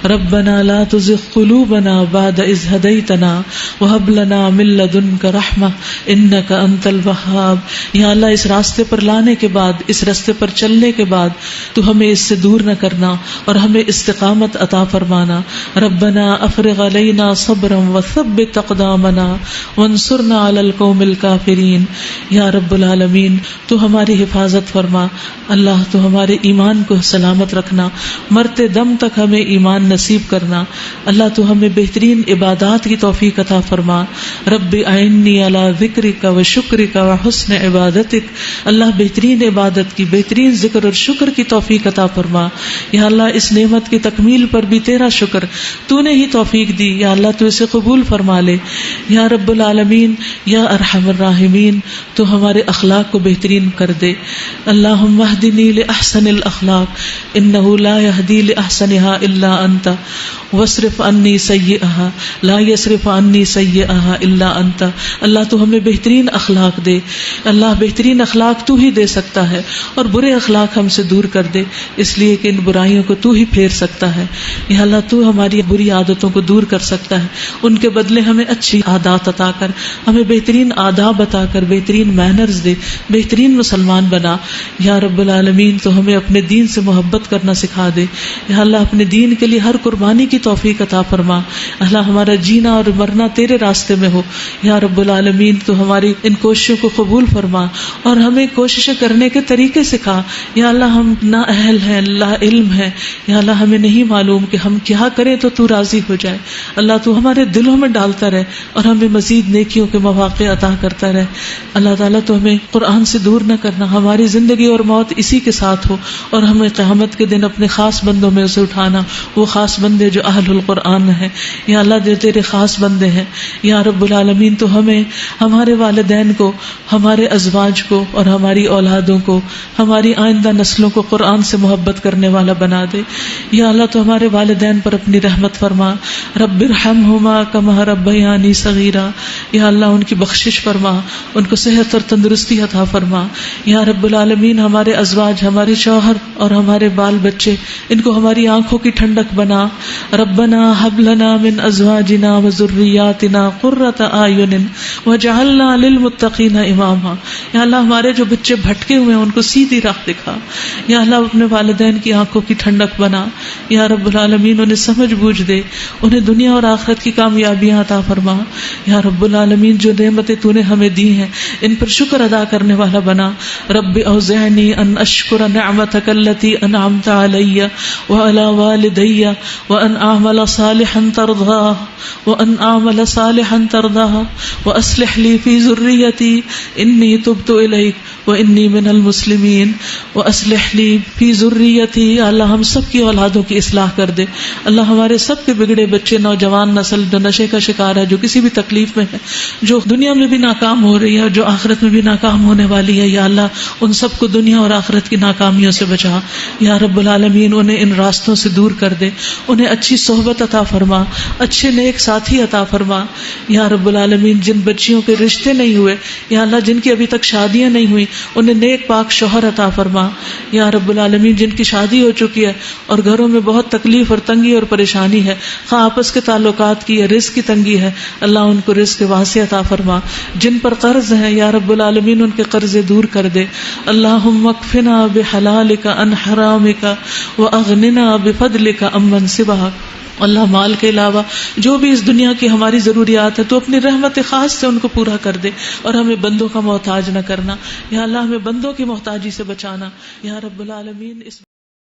ربنا لا تزغ قلوبنا بعد إذ هديتنا وهب لنا من لدنك رحمة إنك أنت الوهاب. یا اللہ اس راستے پر لانے کے بعد، اس راستے پر چلنے کے بعد تو ہمیں اس سے دور نہ کرنا اور ہمیں استقامت عطا فرمانا. ربنا افرغ علینا صبرا وثبت اقدامنا وانصرنا علی القوم الکافرین. یا رب العالمین تو ہماری حفاظت فرما. اللہ تو ہمارے ایمان کو سلامت رکھنا، مرتے دم تک ہمیں ایمان نصیب کرنا. اللہ تو ہمیں بہترین عبادات کی توفیق عطا فرما. رب اعنی علی ذکرک و شکرک و حسن عبادتک. اللہ بہترین عبادت کی، بہترین ذکر اور شکر کی توفیق عطا فرما. یا اللہ اس نعمت کی تکمیل پر بھی تیرا شکر، تو نے ہی توفیق دی. یا اللہ تو اسے قبول فرما لے. یا رب العالمین یا ارحم الراحمین تو ہمارے اخلاق کو بہترین کر دے. اللہم اہدنی لأحسن الاخلاق انہ لا یہدی لأحسنها الا انت واصرف عنی سیئها لا یصرف عنی سیئها الا انت. اللہ تو ہمیں بہترین اخلاق دے. اللہ بہترین اخلاق تو ہی دے سکتا ہے اور برے اخلاق ہم سے دور کر دے، اس لیے کہ ان برائیوں کو تو ہی پھیر سکتا ہے. یا اللہ تو ہماری بری عادتوں کو دور کر سکتا ہے، ان کے بدلے ہمیں اچھی عادات عطا کر، ہمیں بہترین آداب عطا کر، بہترین مینرز دے، بہترین مسلمان بنا. یا رب العالمین تو ہمیں اپنے دین سے محبت کرنا سکھا دے. یا اللہ اپنے دین کے لیے ہر قربانی کی توفیق عطا فرما. اللہ ہمارا جینا اور مرنا تیرے راستے میں ہو. یا رب العالمین تو ہماری ان کوششوں کو قبول فرما اور ہمیں کوششیں کرنے کے طریقے سکھا. یا اللہ ہم نا اہل ہیں، لا علم ہے. یا اللہ ہمیں نہیں معلوم کہ ہم کیا کریں تو راضی ہو جائے. اللہ تو ہمارے دلوں میں ڈالتا رہے اور ہمیں مزید نیکیوں کے مواقع عطا کرتا رہے. اللہ تعالیٰ تو ہمیں قرآن سے دور نہ کرنا، ہماری زندگی اور موت اسی کے ساتھ ہو اور ہمیں قیامت کے دن اپنے خاص بندوں میں اسے اٹھانا، وہ خاص بندے جو اہل القرآن ہیں. یا اللہ تیرے خاص بندے ہیں. یا رب العالمین تو ہمیں، ہمارے والدین کو، ہمارے ازواج کو اور ہماری اولادوں کو، ہماری آئندہ نسلوں کو قرآن سے محبت کرنے والا بنا دے. یا اللہ تو ہمارے والدین پر اپنی رحمت فرما. رب ارحمہما کما ربیانی صغیرا. یا اللہ ان کی بخشش فرما، ان کو صحت اور تندرستی عطا فرما. یا رب العالمین ہمارے ازواج، ہمارے شوہر اور ہمارے بال بچے، ان کو ہماری آنکھوں کی ٹھنڈک بنا. ربنا هب لنا من ازواجنا وذریاتنا قرۃ اعین واجعلنا للمتقین اماما. یا اللہ ہمارے جو بچے بھٹکے ہوئے ہیں ان کو سیدھی راہ دکھا. یا اللہ اپنے والدین کی آنکھوں کی ٹھنڈک بنا. یا رب العالمین انہیں سمجھ بوجھ دے، انہیں دنیا اور آخرت کی کامیابیاں عطا فرما. یا رب العالمین جو نعمتیں تو نے ہمیں دی ہیں ان پر شکر ادا کرنے والا بنا. رب اوزعنی ان اشکر نعمتک التی انعمت علی وعلی والدی وان اعمل صالحا ترضاہ واصلح لی فی ذریتی انی تبت الیک وانی من المسلمین واصلح لی فی ذریتی. اللہ ہم سب کی اولادوں کی اصلاح کر دے. اللہ ہمارے سب کے بگڑے بچے، نوجوان نسل جو نشے کا شکار ہے، جو کسی بھی تکلیف میں ہے، جو دنیا میں بھی ناکام ہو رہی ہے اور جو آخرت میں بھی ناکام ہونے والی ہے، یا اللہ ان سب کو دنیا اور آخرت کی ناکامیوں سے بچا. یا رب العالمین انہیں ان راستوں سے دور کر دے، انہیں اچھی صحبت عطا فرما، اچھے نیک ساتھی عطا فرما. یا رب العالمین جن بچیوں کے رشتے نہیں ہوئے، یا اللہ جن کی ابھی تک شادیاں نہیں ہوئی، انہیں نیک پاک شوہر عطا فرما. یا رب العالمین جن کی شادی ہو چکی ہے اور گھروں میں بہت تکلیف اور تنگی اور پریشانی ہے، خواہ آپس کے تعلقات کی یا رزق کی تنگی ہے، اللہ ان کو رزق واسع عطا فرما. جن پر قرض ہیں یا رب العالمین ان کے قرضے دور کر دے. اللہم اکفنا بحلالک عن حرامک واغننا بفضلک عمن سواک. اللہ مال کے علاوہ جو بھی اس دنیا کی ہماری ضروریات ہے تو اپنی رحمت خاص سے ان کو پورا کر دے اور ہمیں بندوں کا محتاج نہ کرنا. یا اللہ ہمیں بندوں کی محتاجی سے بچانا. یا رب العالمین اس